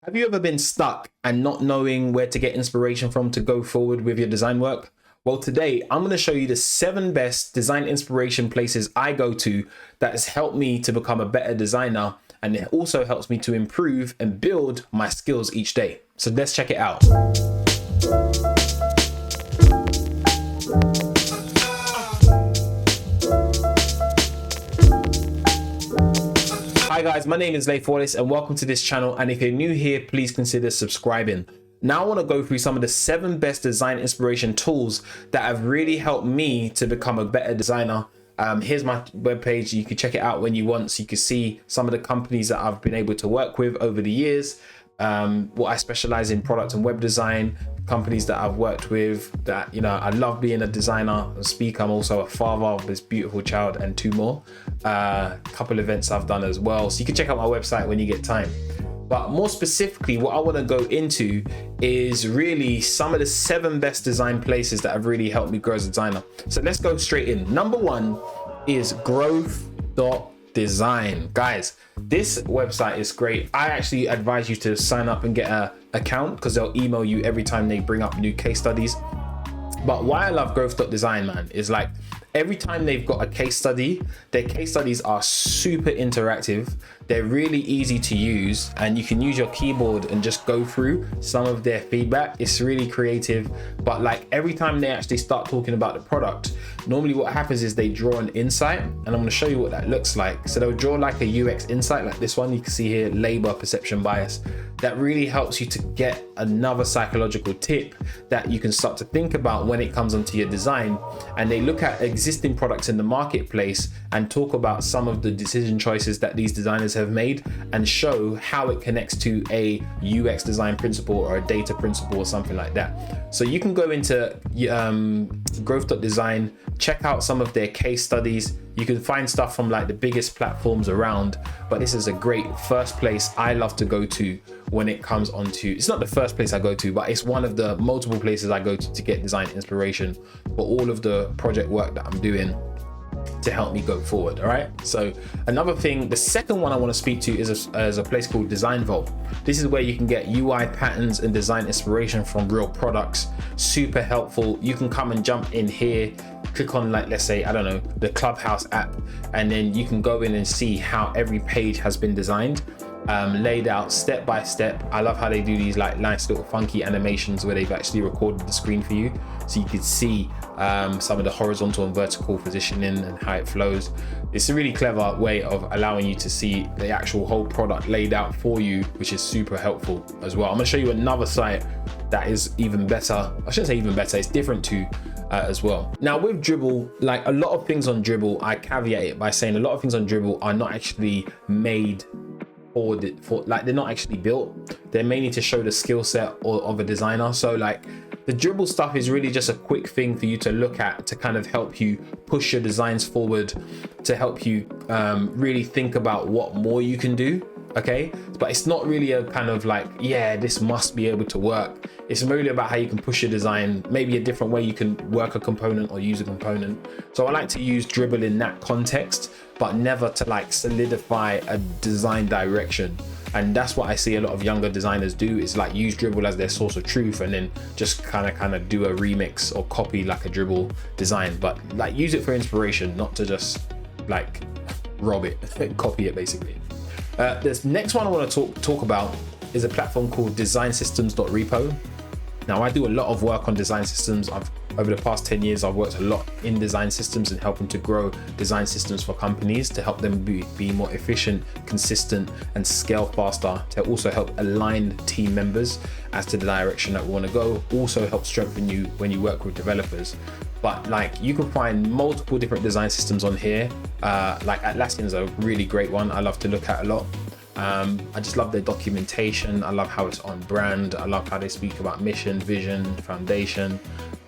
Have you ever been stuck and not knowing where to get inspiration from to go forward with your design work? Well, today I'm going to show you the 7 best design inspiration places I go to that has helped me to become a better designer, and it also helps me to improve and build my skills each day. So let's check it out. Hi guys, my name is Laith Wallace and welcome to this channel, and if you're new here, please consider subscribing. Now I want to go through some of the 7 best design inspiration tools that have really helped me to become a better designer. Here's my webpage. You can check it out when you want, so you can see some of the companies that I've been able to work with over the years. What I specialize in product and web design, companies that I've worked with that, you know, I love being a designer, a speaker. I'm also a father of this beautiful child and 2 more. Couple events I've done as well. So you can check out my website when you get time. But more specifically, what I want to go into is really some of the 7 best design places that have really helped me grow as a designer. So let's go straight in. Number 1 is Growth.design. Guys, this website is great. I actually advise you to sign up and get an account because they'll email you every time they bring up new case studies. But why I love Growth.design, man, is like every time they've got a case study, their case studies are super interactive. They're really easy to use, and you can use your keyboard and just go through some of their feedback. It's really creative, but like every time they actually start talking about the product, normally what happens is they draw an insight, and I'm going to show you what that looks like. So they'll draw like a UX insight like this one. You can see here, labor perception bias. That really helps you to get another psychological tip that you can start to think about when it comes onto your design. And they look at existing products in the marketplace and talk about some of the decision choices that these designers have made and show how it connects to a UX design principle or a data principle or something like that. So you can go into Growth.design, check out some of their case studies. You can find stuff from like the biggest platforms around, but this is a great first place I love to go to when it comes onto, it's not the first place I go to, but it's one of the multiple places I go to get design inspiration for all of the project work that I'm doing to help me go forward. All right, so another thing, the second one I want to speak to is a place called Design Vault. This is where you can get UI patterns and design inspiration from real products. Super helpful. You can come and jump in here, click on, like, let's say, I don't know, the Clubhouse app, and then you can go in and see how every page has been designed, laid out step by step. I love how they do these like nice little funky animations where they've actually recorded the screen for you, so you can see some of the horizontal and vertical positioning and how it flows. It's a really clever way of allowing you to see the actual whole product laid out for you, which is super helpful as well. I'm going to show you another site that is even better. I shouldn't say even better, it's different too as well. Now with Dribbble, like a lot of things on Dribbble, I caveat it by saying a lot of things on Dribbble are not actually made for like, they're not actually built. They're mainly to show the skill set of a designer. So like the Dribbble stuff is really just a quick thing for you to look at to kind of help you push your designs forward, to help you really think about what more you can do. Okay, but it's not really a kind of like, yeah, this must be able to work. It's really about how you can push your design, maybe a different way you can work a component or use a component. So I like to use Dribbble in that context, but never to like solidify a design direction. And that's what I see a lot of younger designers do, is like use Dribbble as their source of truth and then just kind of do a remix or copy like a Dribbble design, but like use it for inspiration, not to just like rob it, copy it basically. This next one I want to talk about is a platform called designsystems.repo. Now I do a lot of work on design systems. Over the past 10 years, I've worked a lot in design systems and helping to grow design systems for companies to help them be more efficient, consistent, and scale faster, to also help align team members as to the direction that we want to go. Also help strengthen you when you work with developers. But like you can find multiple different design systems on here. Like Atlassian is a really great one. I love to look at a lot. I just love their documentation. I love how it's on brand. I love how they speak about mission, vision, foundation,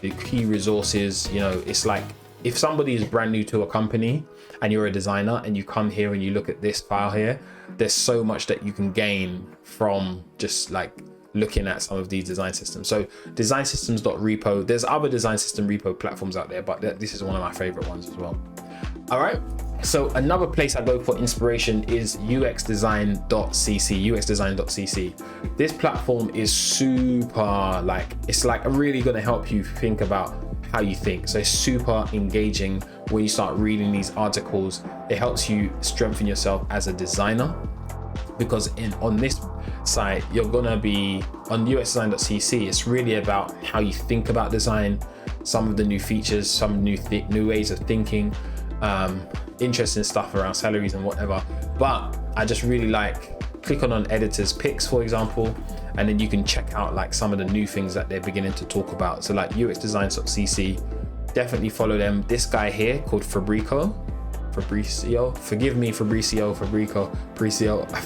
the key resources. You know, it's like if somebody is brand new to a company and you're a designer and you come here and you look at this file here, there's so much that you can gain from just like looking at some of these design systems. So designsystems.repo, there's other design system repo platforms out there, but this is one of my favorite ones as well. All right, So another place I go for inspiration is UXDesign.cc. UXDesign.cc. This platform is super, like, it's like really going to help you think about how you think. So it's super engaging when you start reading these articles. It helps you strengthen yourself as a designer, because on this site, you're gonna be on UXDesign.cc. It's really about how you think about design, some of the new features, some new ways of thinking, interesting stuff around salaries and whatever. But I just really like clicking on editors picks, for example, and then you can check out like some of the new things that they're beginning to talk about. So like UXDesign.cc, definitely follow them. This guy here called Fabricio, forgive me Fabricio,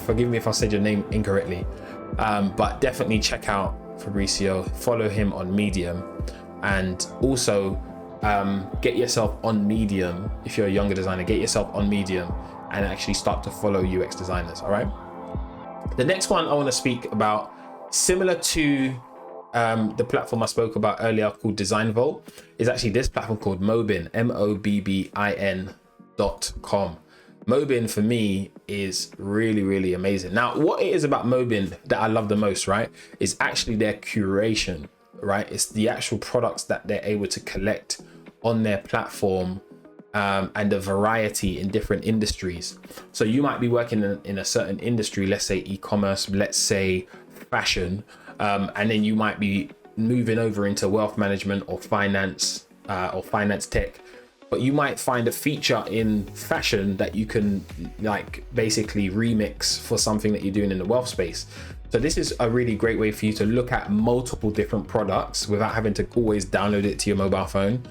forgive me if I said your name incorrectly, but definitely check out Fabricio, follow him on Medium, and also get yourself on Medium. If you're a younger designer, get yourself on Medium and actually start to follow UX designers. All right, the next one I want to speak about, similar to the platform I spoke about earlier called Design Vault, is actually this platform called Mobbin, Mobbin.com. Mobbin for me is really amazing. Now, what it is about Mobbin that I love the most, right, is actually their curation, right? It's the actual products that they're able to collect on their platform, and the variety in different industries. So you might be working in a certain industry, let's say e-commerce, let's say fashion, and then you might be moving over into wealth management or finance tech. But you might find a feature in fashion that you can like basically remix for something that you're doing in the wealth space. So this is a really great way for you to look at multiple different products without having to always download it to your mobile phone.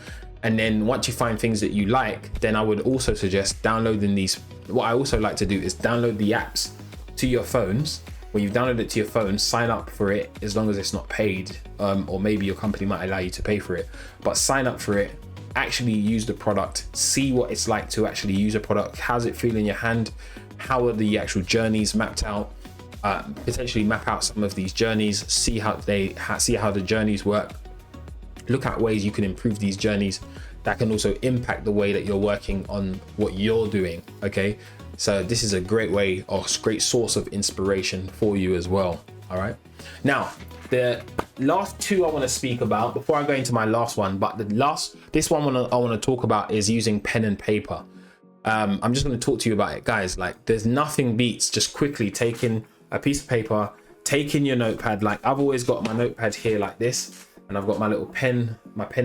And then once you find things that you like, then I would also suggest downloading these. What I also like to do is download the apps to your phones. When you've downloaded it to your phone, sign up for it as long as it's not paid, or maybe your company might allow you to pay for it, but sign up for it. Actually use the product, see what it's like to actually use a product. How's it feel in your hand? How are the actual journeys mapped out? Potentially map out some of these journeys, see how the journeys work. Look at ways you can improve these journeys that can also impact the way that you're working on what you're doing. Okay, so this is a great way, or great source of inspiration for you as well. All right, now the last two I want to speak about before I go into my last one, but this one I want to talk about is using pen and paper. I'm just going to talk to you about it, guys. Like, there's nothing beats just quickly taking a piece of paper, taking your notepad. Like, I've always got my notepad here like this, and I've got my little pen,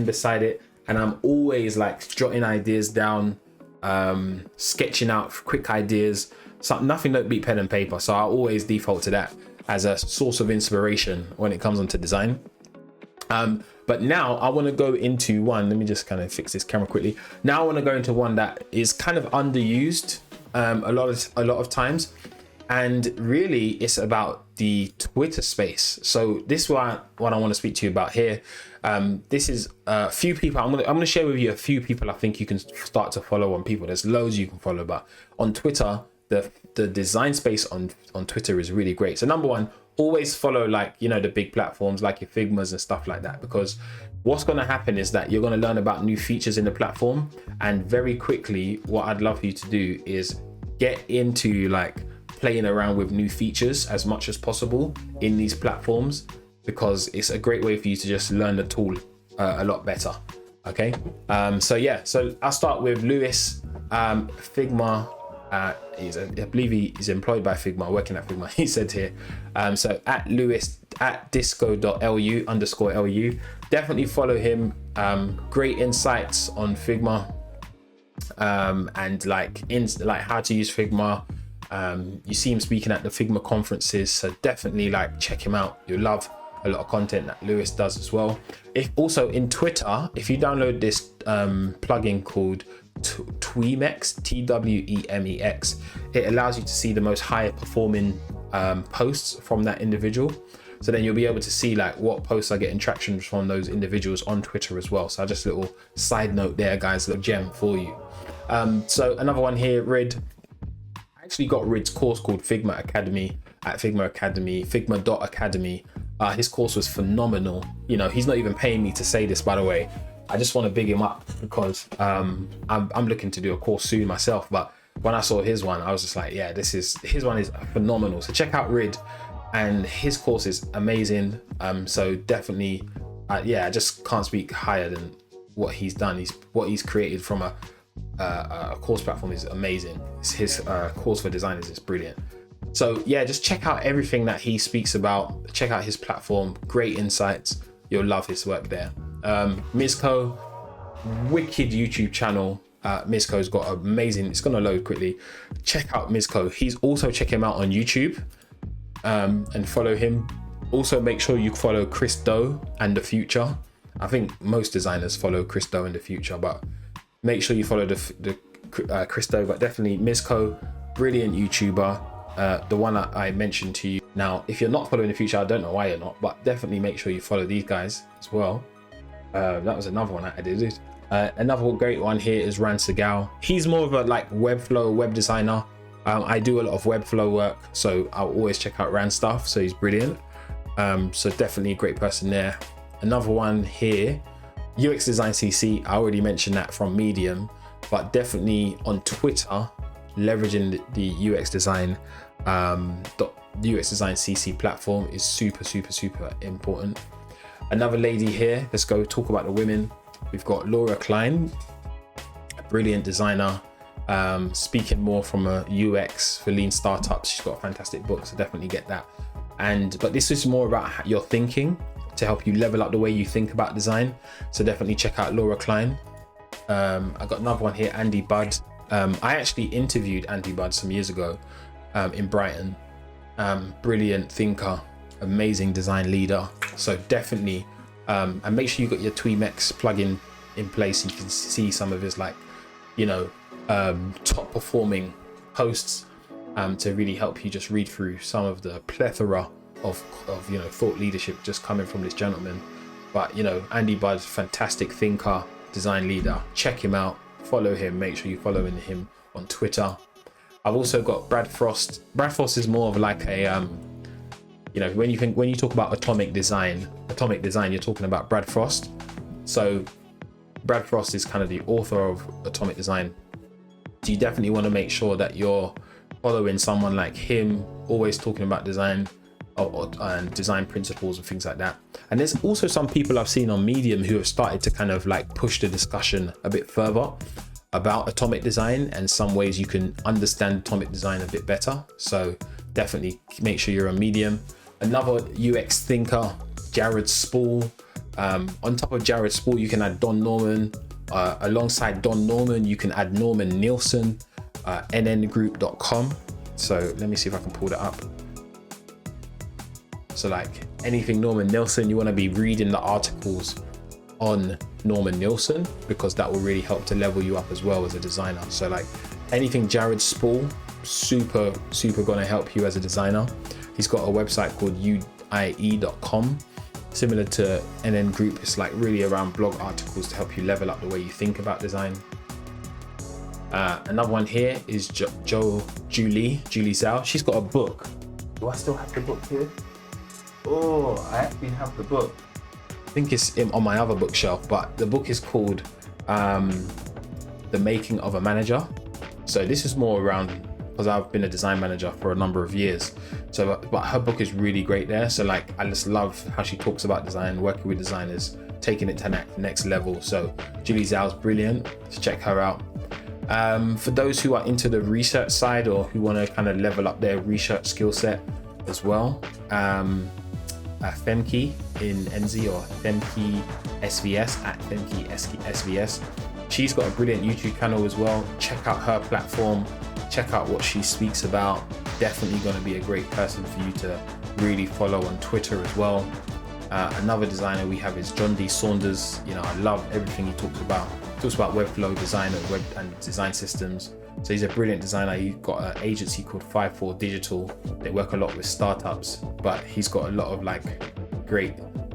beside it, and I'm always like jotting ideas down, sketching out quick ideas. Nothing don't beat pen and paper, so I always default to that as a source of inspiration when it comes onto design. But now I want to go into one. Let me just kind of fix this camera quickly. Now I want to go into one that is kind of underused a lot of times, and really it's about the Twitter space. So this is what I want to speak to you about here. This is a few people. I'm going to share with you a few people I think you can start to follow on people. There's loads you can follow, but on Twitter, the design space on Twitter is really great. So number one, always follow, like, you know, the big platforms like your Figmas and stuff like that, because what's going to happen is that you're going to learn about new features in the platform, and very quickly what I'd love for you to do is get into like playing around with new features as much as possible in these platforms, because it's a great way for you to just learn the tool a lot better. Okay, so yeah, so I'll start with Lewis, Figma. I believe he's employed by Figma, working at Figma. He said here, so at Lewis at disco.lu_lu, definitely follow him. Great insights on Figma, and like how to use Figma. You see him speaking at the Figma conferences, so definitely like check him out. You'll love a lot of content that Lewis does as well. If also in Twitter, if you download this plugin called Twemex, Twemex, it allows you to see the most high performing posts from that individual. So then you'll be able to see like what posts are getting traction from those individuals on Twitter as well. So just a little side note there, guys, a little gem for you. So another one here, Rid. I actually got Rid's course called Figma Academy at Figma Academy, Figma.academy. His course was phenomenal. You know, he's not even paying me to say this, by the way. I just want to big him up because I'm looking to do a course soon myself. But when I saw his one, I was just like, yeah, his one is phenomenal. So check out Rid, and his course is amazing. So definitely, I just can't speak higher than what he's done. What he's created from a course platform is amazing. His course for designers is brilliant. So yeah, just check out everything that he speaks about. Check out his platform, great insights. You'll love his work there. Mizco, wicked YouTube channel. Mizco's got amazing, it's gonna load quickly. Check out Mizco. He's also, check him out on YouTube and follow him. Also make sure you follow Chris Do and The Future. I think most designers follow Chris Do and The Future, but make sure you follow the Chris Do. But definitely Mizco, brilliant YouTuber. The one I mentioned to you. Now, if you're not following The Future, I don't know why you're not, but definitely make sure you follow these guys as well. That was another one I added. Another great one here is Ran Segal. He's more of a like Webflow web designer. I do a lot of Webflow work, so I'll always check out Ran stuff. So he's brilliant. So definitely a great person there. Another one here, UXDesign.cc. I already mentioned that from Medium, but definitely on Twitter, leveraging the UXDesign.cc platform is super important. Another lady here, let's go talk about the women. We've got Laura Klein, a brilliant designer, speaking more from a UX for lean startups. She's got a fantastic book, so definitely get that. But this is more about your thinking, to help you level up the way you think about design. So definitely check out Laura Klein. I got another one here, Andy Budd. I actually interviewed Andy Budd some years ago in Brighton. Brilliant thinker, amazing design leader. So definitely, and make sure you got your Twemex plugin in place. You can see some of his top performing posts to really help you just read through some of the plethora of thought leadership just coming from this gentleman. But Andy Budd, fantastic thinker, design leader. Check him out, follow him, make sure you're following him on Twitter. I've also got Brad Frost. Brad Frost is more of like a when you talk about atomic design, you're talking about Brad Frost. So Brad Frost is kind of the author of Atomic Design. So you definitely want to make sure that you're following someone like him, always talking about design and design principles and things like that. And there's also some people I've seen on Medium who have started to kind of like push the discussion a bit further about atomic design and some ways you can understand atomic design a bit better. So definitely make sure you're on Medium. Another UX thinker, Jared Spool. On top of Jared Spool, you can add Don Norman. Alongside Don Norman, you can add Norman Nielsen, nngroup.com. So let me see if I can pull that up. So like anything Norman Nielsen, you want to be reading the articles on Norman Nielsen, because that will really help to level you up as well as a designer. So like anything Jared Spool, super gonna help you as a designer. He's got a website called uie.com, similar to NN Group. It's like really around blog articles to help you level up the way you think about design. Another one here is Julie Zhao. She's got a book. Do I still have the book here? Oh, I actually have the book. I think it's on my other bookshelf, but the book is called The Making of a Manager. So this is more around, because I've been a design manager for a number of years. So, but her book is really great there. So like, I just love how she talks about design, working with designers, taking it to the next level. So Julie Zhao's brilliant. So check her out. For those who are into the research side or who want to kind of level up their research skill set as well, Femke in NZ, or Femke SVS at Femke SVS. She's got a brilliant YouTube channel as well. Check out her platform. Check out what she speaks about. Definitely going to be a great person for you to really follow on Twitter as well. Another designer we have is John D. Saunders. I love everything he talks about. He talks about Webflow design and web and design systems. So he's a brilliant designer. He's got an agency called 54 Digital. They work a lot with startups, but he's got a lot of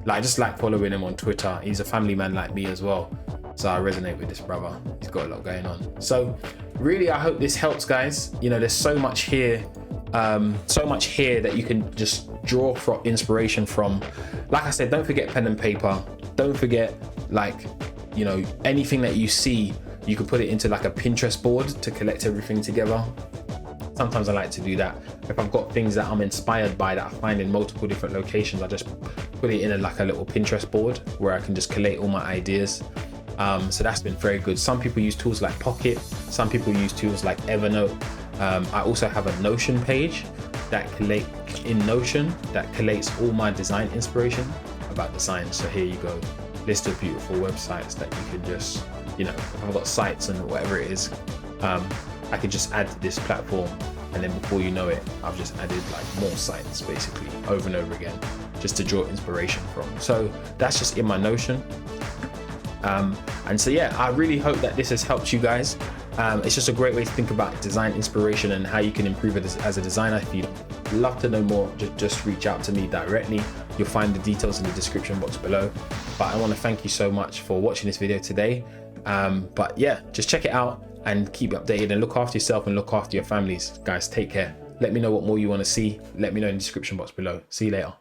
I just like following him on Twitter. He's a family man like me as well. So I resonate with this brother. He's got a lot going on. So really, I hope this helps, guys. There's so much here that you can just draw for inspiration from. Like I said, don't forget pen and paper. Don't forget you know, anything that you see, you could put it into like a Pinterest board to collect everything together. Sometimes I like to do that. If I've got things that I'm inspired by that I find in multiple different locations, I just put it in like a little Pinterest board where I can just collate all my ideas. So that's been very good. Some people use tools like Pocket. Some people use tools like Evernote. I also have a Notion page that collates all my design inspiration about design. So here you go, list of beautiful websites that you can just, you know, if I've got sites and whatever it is, I could just add to this platform, and then before you know it, I've just added like more sites basically over and over again, just to draw inspiration from. So that's just in my Notion. And so yeah, I really hope that this has helped you guys. It's just a great way to think about design inspiration and how you can improve it as a designer. If you'd love to know more, just reach out to me directly. You'll find the details in the description box below. But I want to thank you so much for watching this video today. But yeah, just check it out and keep updated, and look after yourself and look after your families. Guys, take care. Let me know what more you want to see. Let me know in the description box below. See you later.